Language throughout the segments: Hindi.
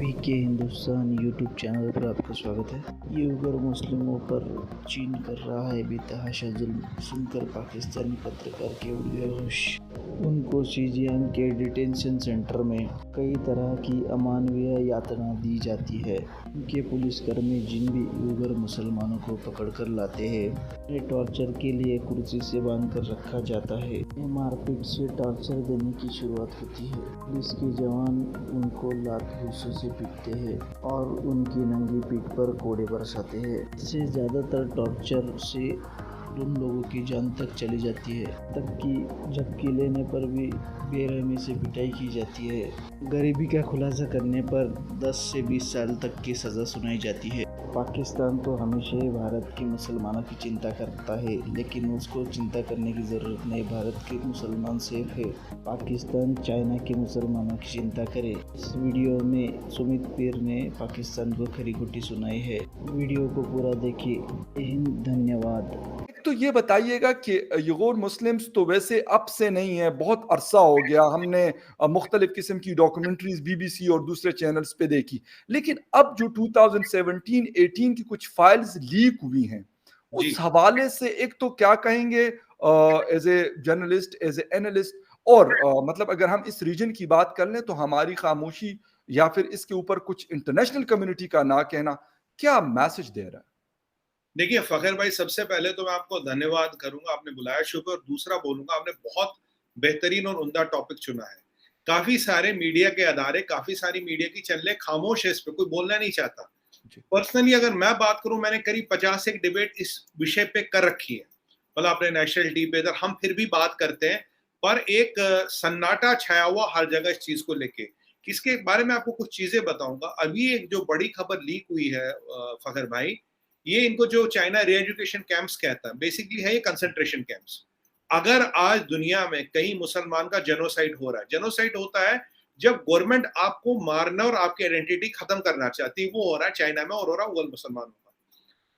वीके हिंदुस्तान यूट्यूब चैनल पर आपका स्वागत है। ये उगर मुस्लिमों पर चीन कर रहा है बेतहाशा जुल्म, सुनकर पाकिस्तानी पत्रकार के उड़ गए होश। उनको शीजियांग के डिटेंशन सेंटर में कई तरह की अमानवीय यातना दी जाती है। उनके पुलिसकर्मी जिन भी उगर मुसलमानों को पकड़कर लाते हैं, उन्हें टॉर्चर के लिए कुर्सी से बांधकर रखा जाता है। मारपीट से टॉर्चर देने की शुरुआत होती है। पुलिस के जवान उनको लात घूंसों से पीटते हैं और उनकी नंगी पीठ पर कोड़े बरसाते हैं। इससे ज़्यादातर टॉर्चर से उन लोगों की जान तक चली जाती है, तक कि झपकी लेने पर भी बेरहमी से पिटाई की जाती है। गरीबी का खुलासा करने पर 10 से 20 साल तक की सज़ा सुनाई जाती है। पाकिस्तान तो हमेशा ही भारत के मुसलमानों की चिंता करता है, लेकिन उसको चिंता करने की ज़रूरत नहीं। भारत के मुसलमान सेफ है, पाकिस्तान चाइना के मुसलमानों की चिंता करे। इस वीडियो में सुमित पीर ने पाकिस्तान को खरी खोटी सुनाई है। वीडियो को पूरा देखिए। जय हिंद, धन्यवाद। तो ये बताइएगा कि उइगुर मुस्लिम्स तो वैसे अब से नहीं है, बहुत अरसा हो गया हमने मुख्तलिफ किस्म की डॉक्यूमेंट्रीज बीबीसी और दूसरे चैनल्स पे देखी, लेकिन अब जो 2017-18 की कुछ फाइल्स लीक हुई हैं उस हवाले से एक तो क्या कहेंगे as a journalist, as a analyst, और मतलब अगर हम इस रीजन की बात कर लें तो हमारी खामोशी या फिर इसके ऊपर कुछ इंटरनेशनल कम्युनिटी का ना कहना क्या मैसेज दे रहा है? देखिए फ़खर भाई, सबसे पहले तो मैं आपको धन्यवाद करूँगा, आपने बुलाया शुक्र। और दूसरा बोलूँगा, आपने बहुत बेहतरीन और उम्दा टॉपिक चुना है। काफ़ी सारे मीडिया के अदारे, काफ़ी सारी मीडिया की चैनलें खामोश है इस पे, कोई बोलना नहीं चाहता। पर्सनली अगर मैं बात करूँ, मैंने करीब 50 एक डिबेट इस विषय पे कर रखी है। मतलब अपने नेशनल टीवी पे इधर हम फिर भी बात करते हैं, पर एक सन्नाटा छाया हुआ हर जगह इस चीज़ को लेके। इसके बारे में आपको कुछ चीज़ें बताऊँगा। अभी एक जो बड़ी खबर लीक हुई है फ़खर भाई, ये इनको जो चाइना री-एजुकेशन कैंप्स कहता है, बेसिकली है ये कंसंट्रेशन कैंप्स। अगर आज दुनिया में कहीं मुसलमान का जेनोसाइड हो रहा है, जेनोसाइड होता है जब गवर्नमेंट आपको मारना और आपकी आइडेंटिटी खत्म करना चाहती है, वो हो रहा है चाइना में और हो रहा है उगल मुसलमानों का।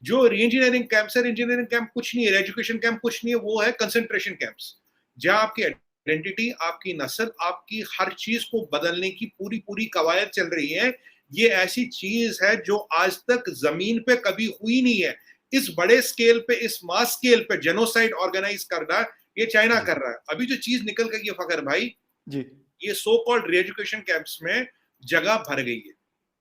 जो री इंजीनियरिंग कैंप्स है, इंजीनियरिंग कैंप कुछ नहीं है, एजुकेशन कैंप कुछ नहीं है, वो है कंसंट्रेशन कैंप्स, जहां आपकी आइडेंटिटी, आपकी नस्ल, आपकी हर चीज को बदलने की पूरी पूरी कवायद चल रही है। ये ऐसी चीज है जो आज तक जमीन पे कभी हुई नहीं है। इस बड़े स्केल पे, इस मास स्केल पे जेनोसाइड ऑर्गेनाइज करना ये चाइना कर रहा है। अभी जो चीज निकल गई है फ़खर भाई, जी, ये सो कॉल्ड री एजुकेशन कैंप्स में जगह भर गई है।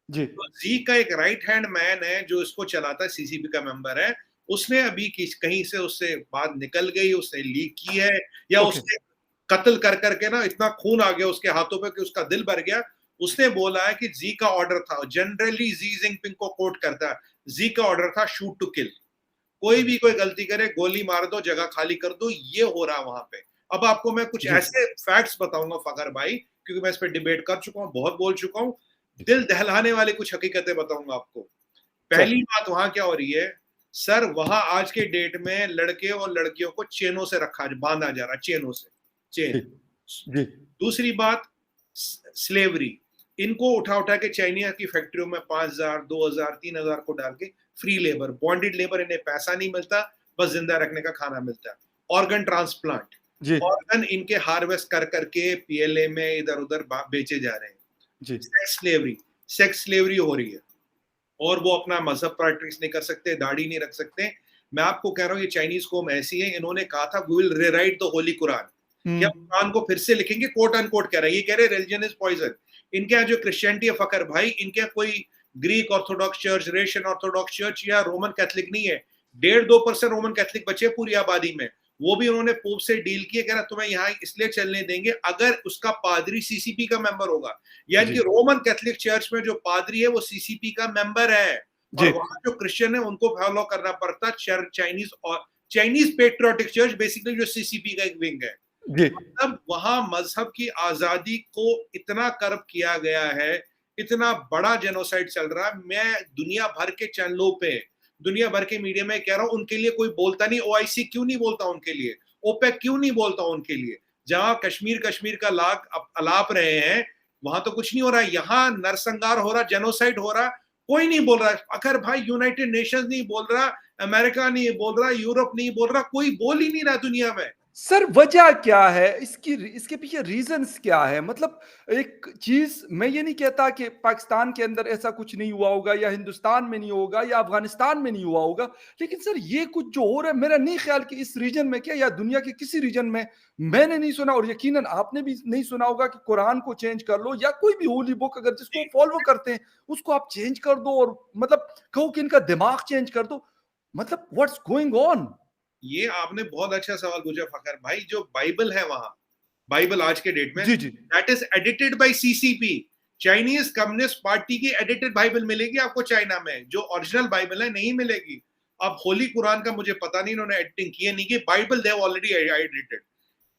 जी, तो जी का एक राइट हैंड मैन है जो इसको चलाता है, सीसीबी का मेंबर है। उसने अभी कहीं से उससे बात निकल गई, उसने लीक की है, या ओके, उसने कत्ल कर करके ना इतना खून आ गया उसके हाथों पे कि उसका दिल भर गया। उसने बोला है कि जी का ऑर्डर था, जनरली जी जिनपिंग को कोट करता है, जी का ऑर्डर था शूट टू किल। कोई भी कोई गलती करे गोली मार दो, जगह खाली कर दो, ये हो रहा है वहां पे। अब आपको मैं कुछ जी, ऐसे फैक्ट्स बताऊंगा फ़खर भाई, क्योंकि मैं इस पर डिबेट कर चुका हूँ, बहुत बोल चुका हूँ। दिल दहलाने वाली कुछ हकीकतें बताऊंगा आपको। सर, पहली बात वहां क्या हो रही है सर, वहां आज के डेट में लड़के और लड़कियों को चेनों से बांधा जा रहा है, चेनों से, जी, चेन। जी, दूसरी बात, स्लेवरी। इनको उठा उठा के चाइना की फैक्ट्रियों में 5,000, 2,000, 3,000 को डाल के फ्री लेबर, बॉन्डेड लेबर, इन्हें पैसा नहीं मिलता, बस जिंदा रखने का खाना मिलता है। ऑर्गन ट्रांसप्लांट, जी, ऑर्गन इनके हार्वेस्ट कर करके पीएलए में इधर उधर बेचे जा रहे हैं। जी, सेक्स स्लेवरी, सेक्स स्लेवरी हो रही है, और वो अपना मजहब प्रैक्टिस नहीं कर सकते, दाढ़ी नहीं रख सकते। मैं आपको कह रहा हूँ ये चाइनीज कौम ऐसी है, इन्होंने कहा था we will rewrite the holy Quran, कि हम कुरान को फिर से लिखेंगे, कोट अनकोट कह रहा है। ये कह रहे रिलीजन इज पॉइजन। इनके यहाँ जो क्रिश्चियनिटी है फ़खर भाई, इनके यहाँ कोई Greek Orthodox church, Russian Orthodox church या रोमन कैथलिक नहीं है। 1.5-2% रोमन कैथलिक बचे पूरी आबादी में। वो भी उन्होंने पोप से डील की, कह रहा तुम्हें यहाँ इसलिए चलने देंगे अगर उसका पादरी सीसीपी का मेंबर होगा। यानी कि जी, रोमन कैथलिक चर्च में जो पादरी है वो सीसीपी का मेंबर है, और जी, वहां जो क्रिश्चियन है उनको फॉलो करना पड़ता चाइनीज, और चाइनीज पेट्रियोटिक चर्च बेसिकली जो सीसीपी का एक विंग है। जी, मतलब वहां मजहब की आजादी को इतना कर्ब किया गया है, इतना बड़ा जेनोसाइड चल रहा है। मैं दुनिया भर के चैनलों पे, दुनिया भर के मीडिया में कह रहा हूं, उनके लिए कोई बोलता नहीं। ओआईसी क्यों नहीं बोलता उनके लिए? ओपेक क्यों नहीं बोलता उनके लिए? जहां कश्मीर कश्मीर का लाख अलाप रहे हैं, वहां तो कुछ नहीं हो रहा है। यहाँ नरसंहार हो रहा, जेनोसाइड हो रहा, कोई नहीं बोल रहा। अगर भाई यूनाइटेड नेशंस नहीं बोल रहा, अमेरिका नहीं बोल रहा, यूरोप नहीं बोल रहा, कोई बोल ही नहीं रहा दुनिया में। सर वजह क्या है? इसके पीछे रीज़न्स क्या है? मतलब एक चीज़ मैं ये नहीं कहता कि पाकिस्तान के अंदर ऐसा कुछ नहीं हुआ होगा या हिंदुस्तान में नहीं होगा या अफ़गानिस्तान में नहीं हुआ होगा। लेकिन सर ये कुछ जो हो रहा है मेरा नहीं ख़्याल कि इस रीजन में क्या या दुनिया के किसी रीजन में मैंने नहीं सुना और यकीनन आपने भी नहीं सुना होगा कि कुरान को चेंज कर लो या कोई भी होली बुक अगर जिसको फ़ॉलो करते हैं, उसको आप चेंज कर दो और मतलब कहो कि इनका दिमाग चेंज कर दो। मतलब व्हाट्स गोइंग ऑन? ये आपने बहुत अच्छा सवाल पूछा फखर भाई। जो बाइबल है वहां, बाइबल आज के डेट में, जी, जी। That is edited by CCP, Chinese Communist Party की एडिटेड बाइबल मिलेगी आपको चाइना में। जो ओरिजिनल बाइबल है नहीं मिलेगी। अब होली कुरान का मुझे पता नहीं, इन्होंने एडिटिंग की है नहीं की, बाइबल दे ऑलरेडी एडिटेड।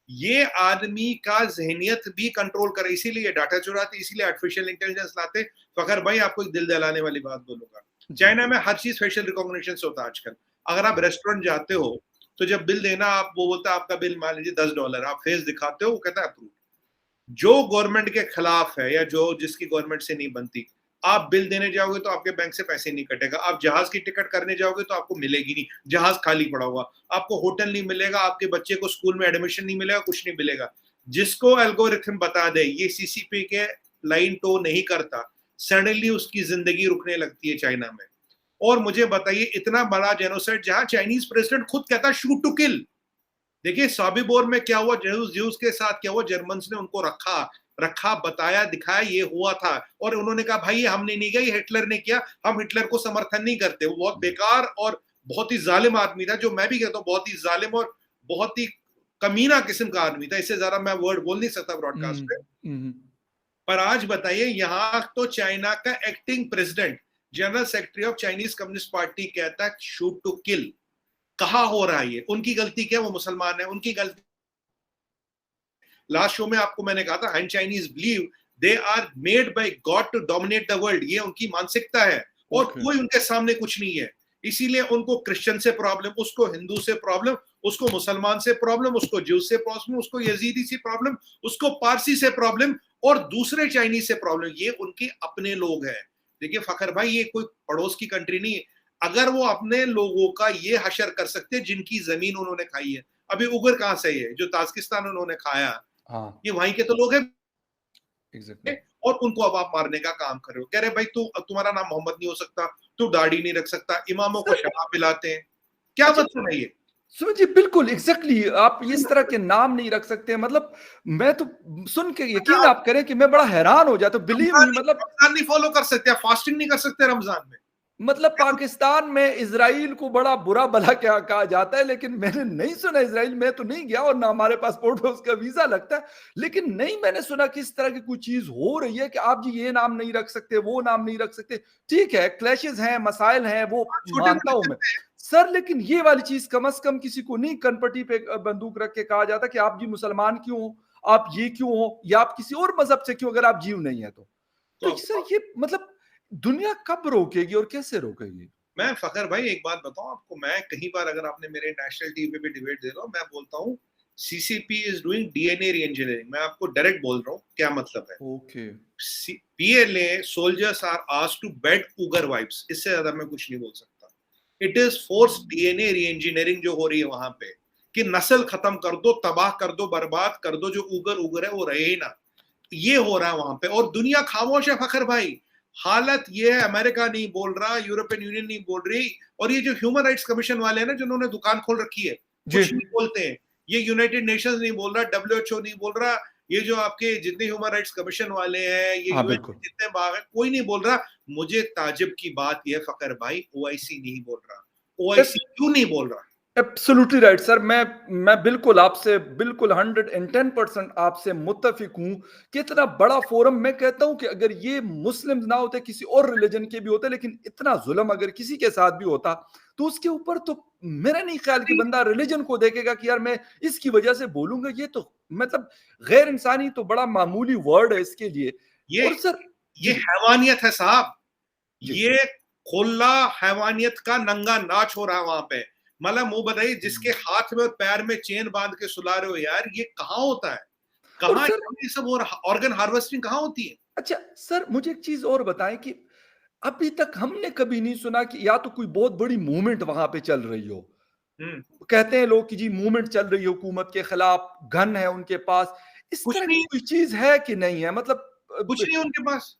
ये आदमी का जहनियत भी कंट्रोल करे, इसीलिए डाटा चुराते, इसीलिए आर्टिफिशियल इंटेलिजेंस लाते। फखर भाई आपको एक दिल दहलाने वाली बात बोलूंगा, चाइना में हर चीज फेशियल रिकॉग्निशन से होता है आजकल। अगर आप रेस्टोरेंट जाते हो तो जब बिल देना, आप वो बोलता है आपका बिल मान लीजिए $10, आप फेस दिखाते हो, वो कहता है अप्रूव। जो गवर्नमेंट के खिलाफ है या जो जिसकी गवर्नमेंट से नहीं बनती, आप बिल देने जाओगे तो आपके बैंक से पैसे नहीं कटेगा। आप जहाज की टिकट करने जाओगे तो आपको मिलेगी नहीं, जहाज खाली पड़ा होगा। आपको होटल नहीं मिलेगा, आपके बच्चे को स्कूल में एडमिशन नहीं मिलेगा, कुछ नहीं मिलेगा। जिसको एल्गोरिथम बता दे ये सीसीपी के लाइन टो नहीं करता, सडनली उसकी जिंदगी रुकने लगती है चाइना में। और मुझे बताइए, इतना बड़ा जेनोसाइड जहां चाइनीज प्रेसिडेंट खुद कहता शूट टू किल। देखिए साबिबोर में क्या हुआ, ज्यूज के साथ क्या हुआ, जर्मन्स ने उनको रखा रखा बताया दिखाया ये हुआ था, और उन्होंने कहा भाई ये हमने नहीं किया, ये हिटलर ने किया, हम हिटलर को समर्थन नहीं करते। वो बहुत बेकार और बहुत ही जालिम आदमी था, जो मैं भी कहता हूँ बहुत ही जालिम और बहुत ही कमीना किस्म का आदमी था। इससे ज्यादा मैं वर्ड बोल नहीं सकता ब्रॉडकास्ट पे। पर आज बताइए, यहाँ तो चाइना का acting president, general secretary of Chinese Communist party कहता है शूट टू किल। कहाँ हो रहा है ये? उनकी गलती क्या? वो मुसलमान है, उनकी गलती। लास्ट शो में आपको मैंने कहा था, and Chinese believe they are made by God to dominate the world. ये उनकी मानसिकता है और कोई उनके सामने कुछ नहीं है। इसीलिए उनको क्रिश्चियन से प्रॉब्लम, उसको हिंदू से प्रॉब्लम, उसको मुसलमान से प्रॉब्लम, उसको ज्यू से प्रॉब्लम, उसको यजीदी से प्रॉब्लम, उसको पारसी से प्रॉब्लम और दूसरे चाइनीज से प्रॉब्लम। ये उनके अपने लोग हैं। देखिए फखर भाई, ये कोई पड़ोस की कंट्री नहीं है। अगर वो अपने लोगों का ये हशर कर सकते जिनकी जमीन उन्होंने खाई है, अभी उगर कहां से है, जो ताजिकिस्तान उन्होंने खाया, हाँ, ये वहीं के तो लोग हैं। एग्जैक्टली। और उनको अब आप मारने का काम कर रहे हो। कह रहे भाई तू, तुम्हारा नाम मोहम्मद नहीं हो सकता, तू दाढ़ी नहीं रख सकता, इमामों को शराब पिलाते हैं। क्या मतलब है ये? सुन जी, बिल्कुल एग्जैक्टली आप इस तरह के नाम नहीं रख सकते। मतलब मैं तो सुन के यकीन आप करें कि मैं बड़ा हैरान हो जाता हूँ। बिलीव मी, मतलब रमजान नहीं फॉलो कर सकते, फास्टिंग नहीं कर सकते रमजान में। मतलब पाकिस्तान में इजराइल को बड़ा बुरा भला क्या कहा जाता है, लेकिन मैंने नहीं सुना इजराइल में तो नहीं गया और ना हमारे पासपोर्ट पे उसका वीजा लगता है। लेकिन नहीं मैंने सुना कि इस तरह की कोई चीज हो रही है कि आप जी ये नाम नहीं रख सकते, वो नाम नहीं रख सकते। ठीक है, क्लैशेस हैं, मसाइल हैं, वो छोटे मानता हूं मैं बच्चे सर, लेकिन ये वाली चीज कम से कम किसी को नहीं कनपटी पे बंदूक रख के कहा जाता कि आप जी मुसलमान क्यों हो, आप ये क्यों हो, या आप किसी और मजहब से क्यों, अगर आप जीव नहीं है तो सर ये मतलब दुनिया कब रोकेगी और कैसे रोकेगी? मैं फखर भाई एक बात बताऊं आपको, मैं कई बार, अगर आपने मेरे नेशनल टीवी पे भी डिबेट दे रहा हूं, मैं बोलता हूं CCP is doing DNA re engineering. मैं आपको डायरेक्ट बोल रहा हूं क्या मतलब है। Okay. PLA soldiers are asked to bed Uyghur wives, इससे ज्यादा मैं कुछ नहीं बोल सकता। It is force DNA re engineering जो हो रही है वहां पे, कि नस्ल खत्म कर दो, तबाह कर दो, बर्बाद कर दो, जो उगर है वो रहे ही ना। ये हो रहा है वहां पे और दुनिया खामोश है फखर भाई। हालत ये है, अमेरिका नहीं बोल रहा, यूरोपियन यूनियन नहीं बोल रही, और ये जो ह्यूमन राइट्स कमीशन वाले हैं ना, जिन्होंने दुकान खोल रखी है, कुछ नहीं बोलते हैं। ये यूनाइटेड नेशंस नहीं बोल रहा, डब्ल्यूएचओ नहीं बोल रहा, ये जो आपके जितने ह्यूमन राइट्स कमीशन वाले हैं, ये यूएन जितने बाग है, कोई नहीं बोल रहा। मुझे ताज्जुब की बात यह फखर भाई, ओआईसी नहीं बोल रहा। ओआईसी क्यों नहीं बोल रहा? एब्सोल्युटली राइट सर, मैं बिल्कुल आपसे बिल्कुल 110% आपसे मुत्तफिक हूं कि इतना बड़ा फोरम, मैं कहता हूं कि अगर ये मुस्लिम ना होते, किसी और रिलीजन के भी होते, लेकिन इतना जुल्म अगर किसी के साथ भी होता तो उसके ऊपर तो मेरा नहीं ख्याल कि बंदा रिलीजन को देखेगा कि यार मैं इसकी वजह से बोलूंगा। ये तो मतलब गैर इंसानी तो बड़ा मामूली वर्ड है इसके लिए। ये और सर ये हैवानियत है साहब, ये खुला हैवानियत का नंगा नाच हो रहा है वहां पे। मतलब मुंह बताइए, जिसके हाथ में और पैर में चेन बांध के सुला रहे हो यार, ये कहाँ होता है? कहाँ ये सब हो रहा? ऑर्गन हार्वेस्टिंग कहाँ होती है? अच्छा सर, मुझे एक चीज और बताएं कि अभी तक हमने कभी नहीं सुना कि या तो कोई बहुत बड़ी मूवमेंट वहां पे चल रही हो, कहते हैं लोग कि जी मूवमेंट चल रही है हुकूमत के खिलाफ, गन है उनके पास, इस कुछ तरह की नहीं, कोई चीज है कि नहीं है? मतलब कुछ नहीं उनके पास।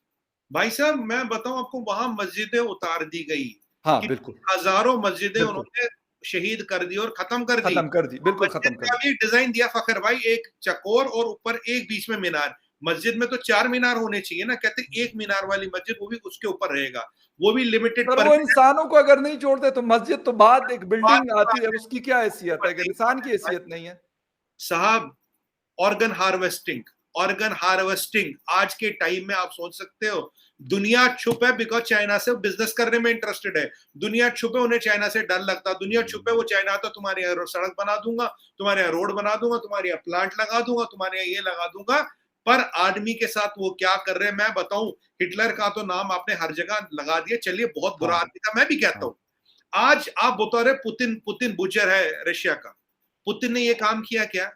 भाई साहब मैं बताऊं आपको, वहां मस्जिदें उतार दी गई हाँ कि बिल्कुल, हजारों मस्जिदें बिल्कुल उन्होंने शहीद कर दी और खत्म कर दी। खत्म कर दी, बिल्कुल खत्म मस्जिद कर का दी। भी डिजाइन दिया फखर भाई, एक चकोर और ऊपर एक बीच में मीनार। मस्जिद में तो 4 मीनार होने चाहिए ना, कहते एक मीनार वाली मस्जिद, वो भी उसके ऊपर रहेगा, वो भी लिमिटेड पर पर। वो इंसानों को अगर नहीं छोड़ते तो मस्जिद तो बाद एक बिल्डिंग आती है, उसकी क्या हैसियत है? अगर इंसान की हैसियत नहीं है साहब ऑर्गन हार्वेस्टिंग, ऑर्गन हार्वेस्टिंग आज के टाइम में आप सोच सकते हो, दुनिया चुप है बिकॉज चाइना से बिजनेस करने में इंटरेस्टेड है। दुनिया चुप है, उन्हें चाइना से डर लगता। दुनिया चुप है, वो चाइना आता तुम्हारे यहाँ सड़क बना दूंगा, तुम्हारे यहाँ रोड बना दूंगा, तुम्हारे यहाँ प्लांट लगा दूंगा, तुम्हारे यहाँ ये लगा दूंगा। पर आदमी के साथ वो क्या कर रहे हैं मैं बताऊं, हिटलर का तो नाम आपने हर जगह लगा दिया, चलिए बहुत बुरा हाँ आदमी था, मैं भी कहता हाँ हूं। आज आप बता रहे पुतिन, पुतिन बुचर है रशिया का, पुतिन ने ये काम किया क्या?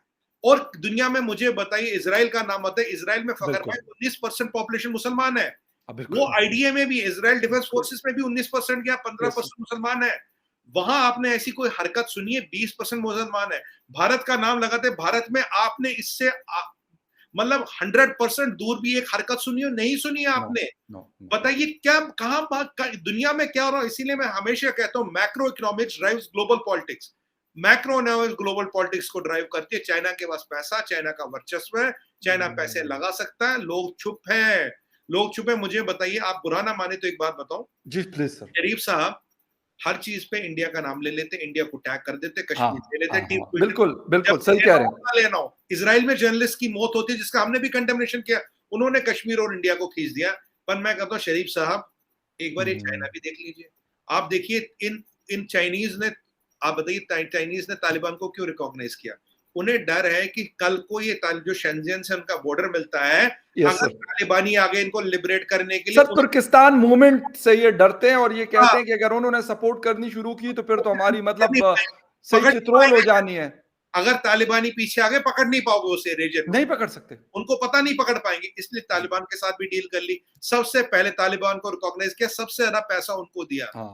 और दुनिया में मुझे बताइए, इसराइल का नाम आता है, इसराइल में फखर बिल्कुल, भाई 19% पॉपुलेशन मुसलमान है। बिल्कुल वो आईडीए में भी, इसराइल डिफेंस फोर्सेस में भी 19% या यस 15% मुसलमान है। वहां आपने ऐसी कोई हरकत सुनी है? 20% मुसलमान है। भारत का नाम लगाते, भारत में आपने इससे मतलब 100% दूर भी एक हरकत सुनी हो? नहीं सुनी है नो आपने। नो नो बताइए क्या, कहां दुनिया में क्या हो रहा है? इसीलिए मैं हमेशा कहता हूं macro economics drives global politics. Macro economics global politics को ड्राइव करती है। चाइना के पास पैसा, चाइना का वर्चस्व है, चाइना पैसे लगा सकता है, लोग चुप हैं, लोग चुप है। मुझे बताइए, आप बुरा ना माने तो एक बात बताओ, जी प्लीज सर। शरीफ साहब हर चीज पे इंडिया का नाम ले लेते, इंडिया को टैग कर देते, हाँ कश्मीर ले लेते, हाँ टीम हाँ को बिल्कुल जब बिल्कुल सही कह लेना रहे हो हैं। ना लेना हो। इसराइल में जर्नलिस्ट की मौत होती है जिसका हमने भी कंडेमनेशन किया, उन्होंने कश्मीर और इंडिया को खींच दिया। पर मैं कहता हूँ शरीफ साहब एक बार ये चाइना भी देख लीजिए। आप देखिए इन इन चाइनीज ने, आप बताइए चाइनीज ने तालिबान को क्यों रिकॉग्नाइज किया? उन्हें डर है कि कल को ये जो शेंजन से उनका बॉर्डर मिलता है, यस अगर सर। तालिबानी आ गए इनको लिबरेट करने के लिए सर तुर्किस्तान मूवमेंट से ये डरते हैं और ये हाँ, कहते हैं कि अगर उन्होंने सपोर्ट करनी शुरू की तो फिर तो हमारी पकड़ नहीं मतलब पाएंगे, सही पकड़ नहीं चित्रोल हो पाएंगे। जानी है। अगर तालिबानी पीछे आ गए पकड़ नहीं पाओगे उसे रीजन में, नहीं पकड़ सकते। उनको पता नहीं पकड़ पाएंगे, इसलिए जी तालिबान के साथ भी डील कर ली। सबसे पहले तालिबान को रिकॉग्नाइज किया, सबसे ज्यादा पैसा उनको दिया। हाँ